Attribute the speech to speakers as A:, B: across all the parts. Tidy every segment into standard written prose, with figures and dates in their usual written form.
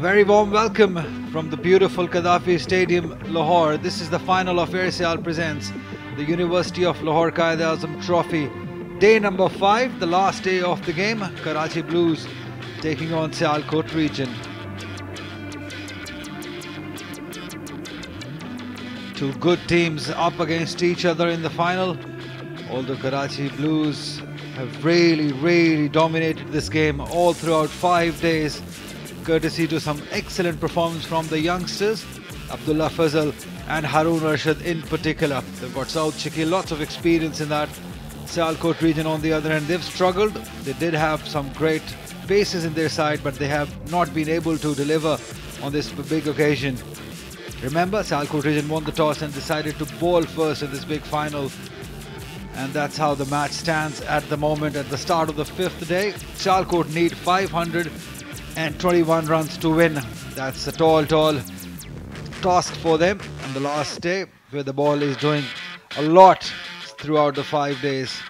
A: A very warm welcome from the beautiful Gaddafi Stadium, Lahore. This is the final of Airsial presents the University of Lahore Quaid-e-Azam Trophy. Day number 5, the last day of the game. Karachi Blues taking on Sialkot region. Two good teams up against each other in the final. Although Karachi Blues have really dominated this game all throughout 5 days, courtesy to some excellent performance from the youngsters, Abdullah Fazal and Haroon Rashid in particular. They've got South Shakil, lots of experience in that. Sialkot region on the other hand, they've struggled. They did have some great paces in their side, but they have not been able to deliver on this big occasion. Remember, Sialkot region won the toss and decided to bowl first in this big final. And that's how the match stands at the moment at the start of the 5th day. Sialkot need 521 runs to win. That's a tall task for them on the last day, where the ball is doing a lot throughout the 5 days.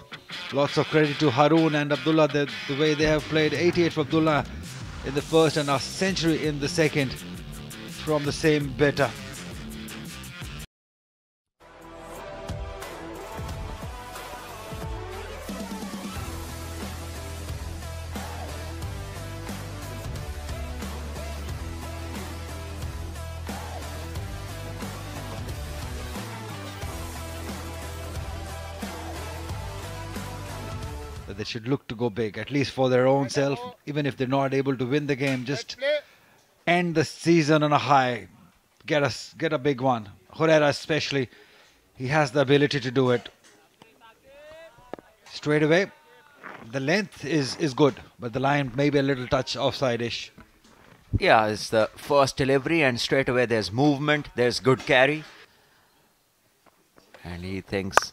A: Lots of credit to Haroon and Abdullah, the way they have played. 88 for Abdullah in the first and a century in the second from the same batter. They should look to go big, at least for their own self. Even if they're not able to win the game, just end the season on a high. Get a big one. Horera especially, he has the ability to do it. Straight away, the length is good, but the line may be a little touch offside-ish.
B: Yeah, it's the first delivery and straight away there's movement, there's good carry. And he thinks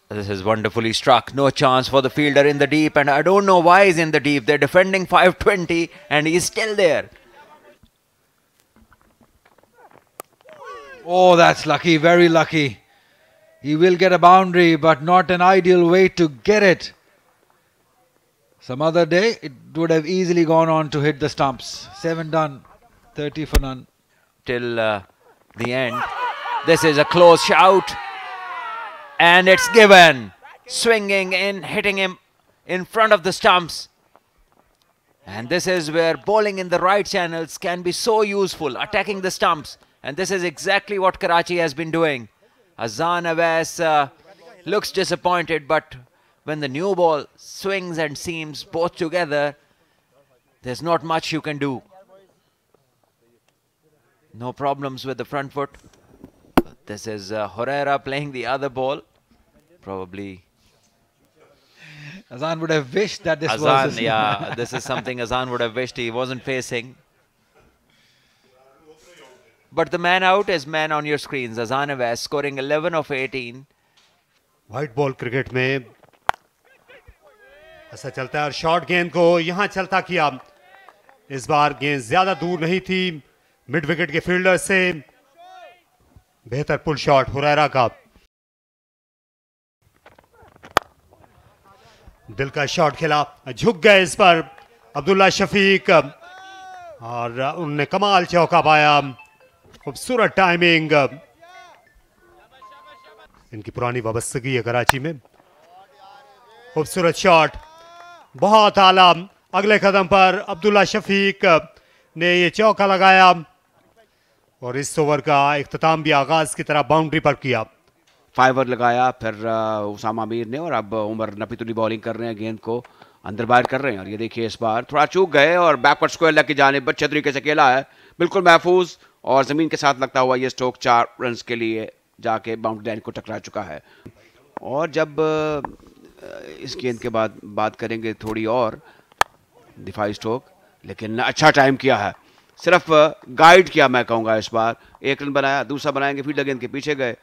B: this is wonderfully struck. No chance for the fielder in the deep, and I don't know why he's in the deep. They're defending 520 and he's still there.
A: Oh, that's lucky, very lucky. He will get a boundary, but not an ideal way to get it. Some other day, it would have easily gone on to hit the stumps. 7 done, 30 for none.
B: Till the end. This is a close shout. And it's given. Swinging in, hitting him in front of the stumps. And this is where bowling in the right channels can be so useful, attacking the stumps. And this is exactly what Karachi has been doing. Azan Awais looks disappointed, but when the new ball swings and seams both together, there's not much you can do. No problems with the front foot. This is Horera playing the other ball. Probably
A: Azan would have wished that this
B: was... yeah, this is something Azan would have wished he wasn't facing. But the man out is man on your screens. Azan Awais scoring 11 of 18.
C: White ball cricket में ऐसा चलता है और short गेंद को यहाँ चलता किया. इस बार गेंद ज्यादा दूर नहीं थी मिड विकेट के फील्डर से. बेहतर पुल शॉट हुरैरा का. दिल का शॉट खेला, झुक गए इस पर अब्दुल्ला शफीक और उन्होंने कमाल चौका पाया. खूबसूरत टाइमिंग. इनकी पुरानी वाबस्तगी है कराची में. खूबसूरत शॉट, बहुत आला. अगले कदम पर अब्दुल्ला शफीक ने ये चौका लगाया और इस ओवर का इख्तिताम भी आगाज की तरह बाउंड्री पर किया.
D: 5 ओवर लगाया फिर उसामा मीर ने, और अब उमर नपीतुली बॉलिंग कर रहे हैं, गेंद को अंदर बाहर कर रहे हैं. और ये देखिए इस बार थोड़ा चूक गए और बैकवर्ड स्क्वायर लेग की जानिब अच्छे तरीके से खेला है, बिल्कुल महफूज और ज़मीन के साथ लगता हुआ ये स्ट्रोक 4 रन के लिए जाके बाउंड्री लाइन को टकरा चुका है. और जब इस गेंद के बाद बात करेंगे थोड़ी और दिफाई स्ट्रोक, लेकिन अच्छा टाइम किया है, सिर्फ गाइड किया मैं कहूँगा. इस बार 1 रन बनाया, दूसरा बनाएंगे, फील्डर गेंद के पीछे गए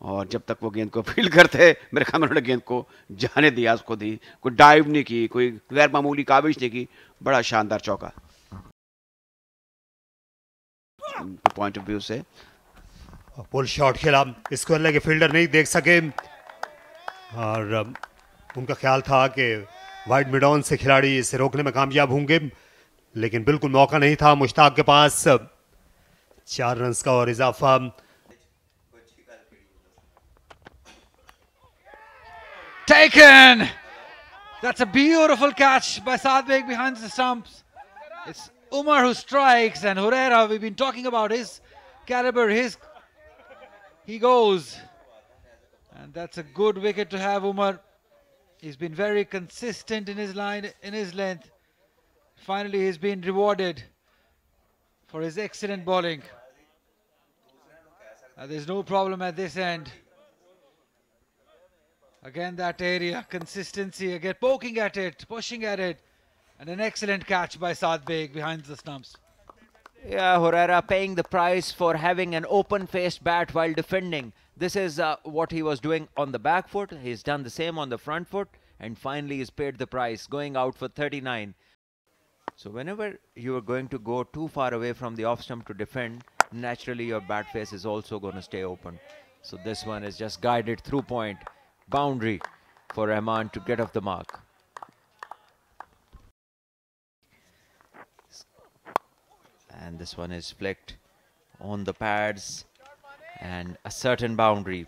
D: और जब तक वो गेंद को फील्ड करते मेरे ख्याल में उन्होंने गेंद को जाने दिया, उसको दी. कोई डाइव नहीं की, कोई गैर मामूली काविश नहीं की. बड़ा शानदार चौका पॉइंट ऑफ व्यू से.
C: पुल शॉट खेला, इसको अल्लाह के फील्डर नहीं देख सके और उनका ख्याल था कि वाइड मिड ऑन से खिलाड़ी इसे रोकने में कामयाब होंगे, लेकिन बिल्कुल मौका नहीं था मुश्ताक के पास। 4 रन का और इजाफा।
A: Taken! That's a beautiful catch by Saad Beg behind the stumps. It's Umar who strikes, and Herrera, we've been talking about his caliber, he goes. And that's a good wicket to have, Umar. He's been very consistent in his line, in his length. Finally, he's been rewarded for his excellent bowling. There's no problem at this end. Again, that area, consistency, again poking at it, pushing at it, and an excellent catch by Saad Beg behind the stumps.
B: Yeah, Herrera paying the price for having an open-faced bat while defending. This is what he was doing on the back foot. He's done the same on the front foot, and finally he's paid the price, going out for 39. So whenever you are going to go too far away from the off stump to defend, naturally your bat face is also going to stay open. So this one is just guided through point. Boundary for Rahman to get off the mark. And this one is flicked on the pads, and a certain boundary.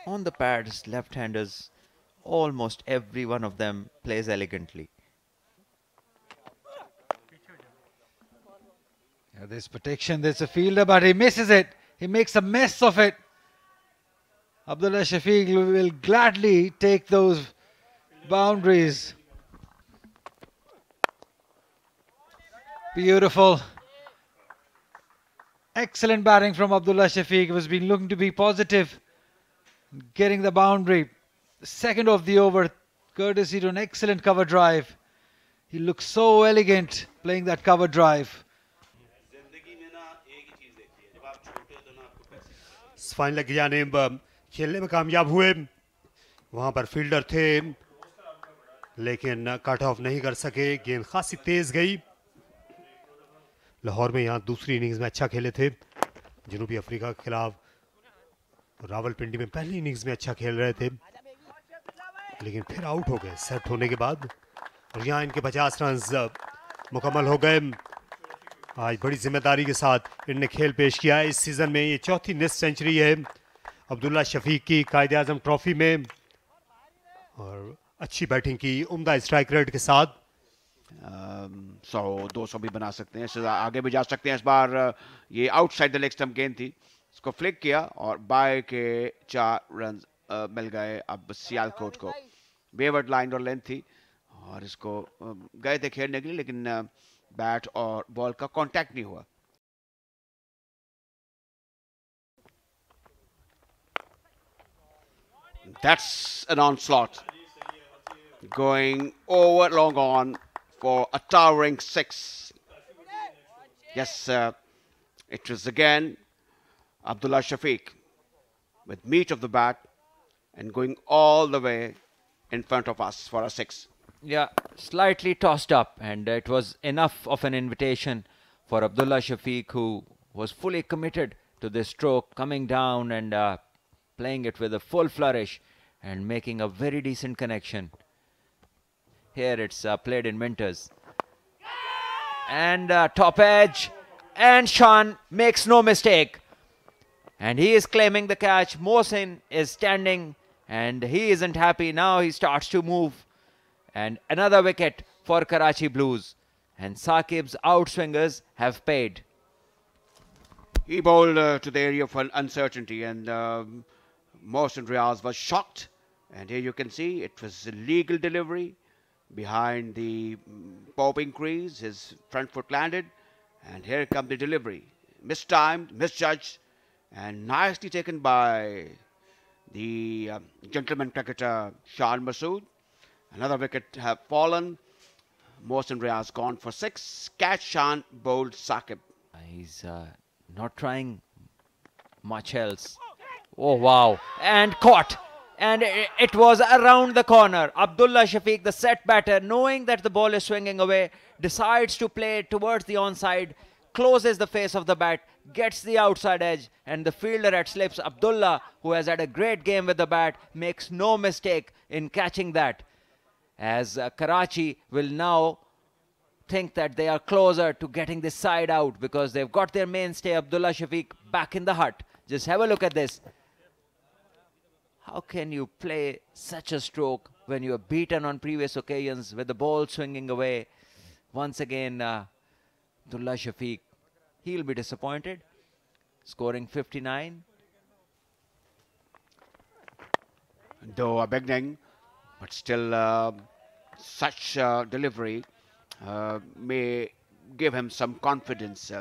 B: On the pads, left-handers, almost every one of them plays elegantly.
A: Yeah, there's protection, there's a fielder, but he misses it. He makes a mess of it. Abdullah Shafiq will gladly take those boundaries. Beautiful. Excellent batting from Abdullah Shafiq. He was been looking to be positive, getting the boundary. Second of the over, courtesy to an excellent cover drive. He looks so elegant playing that cover drive.
C: Final की जानिब खेलने में कामयाब हुए। वहां पर fielder थे लेकिन कट ऑफ नहीं कर सके। गेंद खासी तेज गई। लाहौर में यहां दूसरी इनिंग्स में अच्छा खेले थे। जनूबी अफ्रीका के खिलाफ रावलपिंडी में पहली इनिंग्स में अच्छा खेल रहे थे, लेकिन फिर आउट हो गए सेट होने के बाद। और यहां इनके 50 रन मुकम्मल हो गए। आज बड़ी जिम्मेदारी के साथ इनने खेल पेश किया है। इस सीजन में ये चौथी निस्फ सेंचुरी है अब्दुल्ला शफीक की कायद आजम ट्रॉफी में, और अच्छी बैटिंग की उम्दा स्ट्राइक रेट के साथ।
D: 100-200 भी बना सकते हैं, इससे आगे भी जा सकते हैं। इस बार ये आउटसाइड द लेग स्टंप गेंद थी, इसको फ्लिक किया और बाय के 4 रन मिल गए अब सियालकोट को। बेवर्ड लाइन और लेंथ थी और इसको गए थे खेलने के लिए, लेकिन बैट और बॉल का कांटेक्ट नहीं हुआ। That's an onslaught going over long on for a towering 6. Yes, it was again Abdullah Shafiq with meat of the bat and going all the way in front of us for a 6.
B: Yeah, slightly tossed up, and it was enough of an invitation for Abdullah Shafiq, who was fully committed to this stroke, coming down and playing it with a full flourish and making a very decent connection. Here it's played in Winters. And top edge, and Shan makes no mistake. And he is claiming the catch. Mohsin is standing and he isn't happy. Now he starts to move. And another wicket for Karachi Blues. And Saqib's outswingers have paid.
D: He bowled to the area of uncertainty, and Mohsin Riaz was shocked. And here you can see it was a legal delivery behind the popping crease. His front foot landed, and here comes the delivery. Mistimed, misjudged, and nicely taken by the gentleman cricketer Shan Masood. Another wicket have fallen. Mohsin Riaz gone for 6. Catch Shan bowled Saqib.
B: He's not trying much else. Oh, wow. And caught. And it was around the corner. Abdullah Shafiq, the set batter, knowing that the ball is swinging away, decides to play towards the onside, closes the face of the bat, gets the outside edge, and the fielder at slips, Abdullah, who has had a great game with the bat, makes no mistake in catching that. As Karachi will now think that they are closer to getting this side out because they've got their mainstay Abdullah Shafiq back in the hut. Just have a look at this. How can you play such a stroke when you are beaten on previous occasions with the ball swinging away? Once again, Abdullah Shafiq, he'll be disappointed, scoring 59.
D: Though a beginning, but still such delivery may give him some confidence.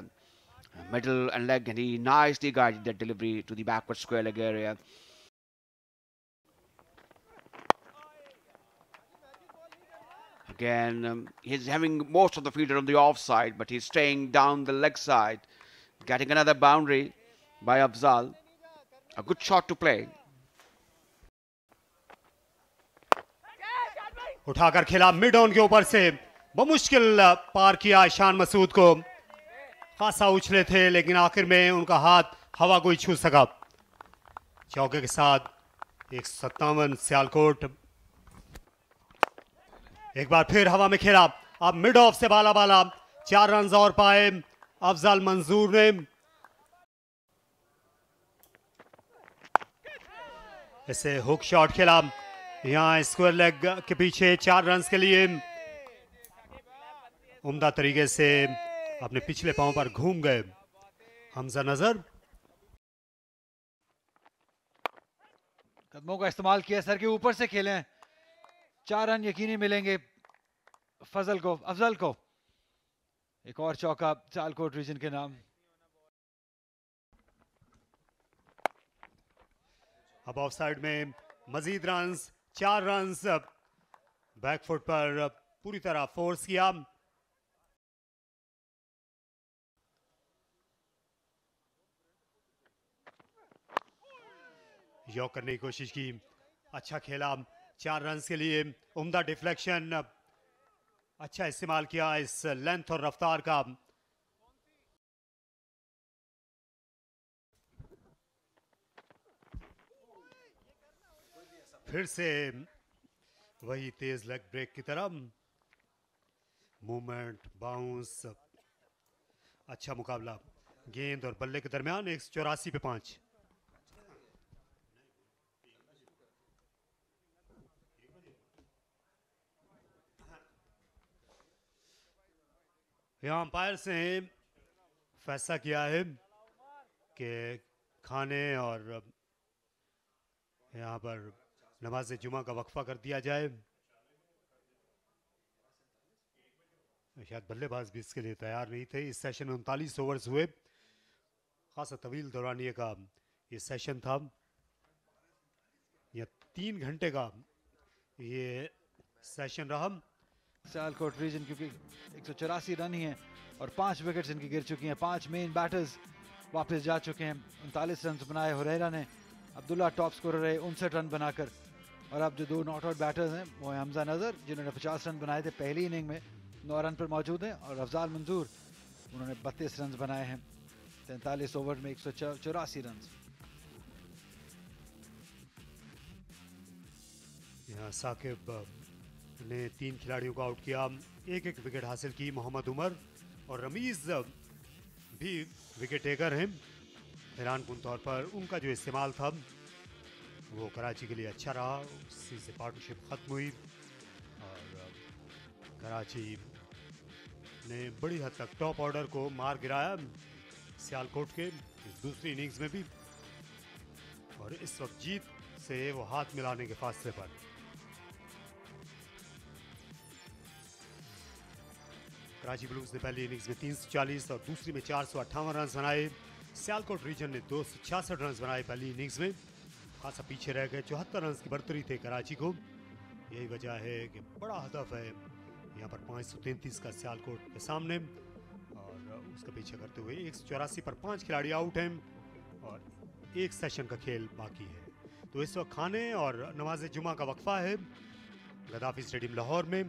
D: Middle and leg, and he nicely guided that delivery to the backward square leg area. Again, he's having most of the fielder on the offside, but he's staying down the leg side, getting another boundary by Afzal. A good shot to play.
C: उठाकर खेला mid on के ऊपर से, बमुश्किल पार किया शान मसूद को। खासा उछले थे लेकिन आखिर में उनका हाथ हवा को ही छू सका। चौके के साथ 157 सियालकोट। एक बार फिर हवा में खेला, अब मिड ऑफ से बाला बाला 4 रन और पाए अफजल मंजूर ने। इसे हुक शॉट खेला, यहां स्क्वायर लेग के पीछे 4 रन के लिए उम्दा तरीके से अपने पिछले पांव पर घूम गए हमजा नजर।
A: कदमों का इस्तेमाल किया, सर के ऊपर से खेले, 4 रन यकीनी मिलेंगे अफजल को। एक और चौका सियालकोट रीजन के नाम।
C: अब ऑफ साइड में मजीद रन, 4 रन बैकफुट पर पूरी तरह फोर्स किया। यॉक करने की कोशिश की, अच्छा खेला, 4 रन के लिए उम्दा डिफ्लेक्शन, अच्छा इस्तेमाल किया इस लेंथ और रफ्तार का। फिर से वही तेज लेग ब्रेक की तरह मूवमेंट, बाउंस, अच्छा मुकाबला। गेंद और बल्ले के दरमियान 184 पे 5। यहाँ अंपायर्स ने फैसला किया है कि खाने और यहाँ पर नमाज जुमा का वक्फा कर दिया जाए। शायद बल्लेबाज भी इसके लिए तैयार नहीं थे। इस सेशन में 39 ओवर्स हुए, खासा तवील दौरानिए का ये सेशन था। यह 3 घंटे का ये सेशन रहा।
A: सियालकोट रीजन क्योंकि 184 रन ही हैं और 5 विकेट्स इनकी गिर चुकी हैं। 5 मेन बैटर्स वापस जा चुके हैं। 39 रन बनाए हुरैरा ने, अब्दुल्ला टॉप स्कोरर रहे 59 रन बनाकर। और अब जो 2 नॉट आउट बैटर्स हैं वो है हमजा नजर जिन्होंने 50 रन बनाए थे पहली इनिंग में, 9 रन पर मौजूद हैं, और अफजाल मंजूर उन्होंने 32 रन बनाए हैं 43 ओवर में 184 रन।
C: यहाँ साकिब ने 3 खिलाड़ियों को आउट किया, एक विकेट हासिल की। मोहम्मद उमर और रमीज भी विकेट टेकर हैं। हैरानकुन तौर पर उनका जो इस्तेमाल था वो कराची के लिए अच्छा रहा, उसी से पार्टनरशिप ख़त्म हुई और कराची ने बड़ी हद तक टॉप ऑर्डर को मार गिराया सियालकोट के इस दूसरी इनिंग्स में भी। और इस वक्त जीत से वो हाथ मिलाने के फासले पर। कराची ब्लूज ने पहली इनिंग्स में 340 और दूसरी में 458 रन बनाए। सियालकोट रीजन ने 266 रन बनाए पहली इनिंग्स में, खासा पीछे रह गए। 74 रन की बढ़तरी थे कराची को। यही वजह है कि बड़ा हदफ है यहाँ पर 533 का सियालकोट के सामने, और उसका पीछे करते हुए 184 पर 5 खिलाड़ी आउट हैं और एक सेशन का खेल बाकी है। तो इस वक्त खाने और नमाज जुमा का वक्फा है गद्दाफी स्टेडियम लाहौर में।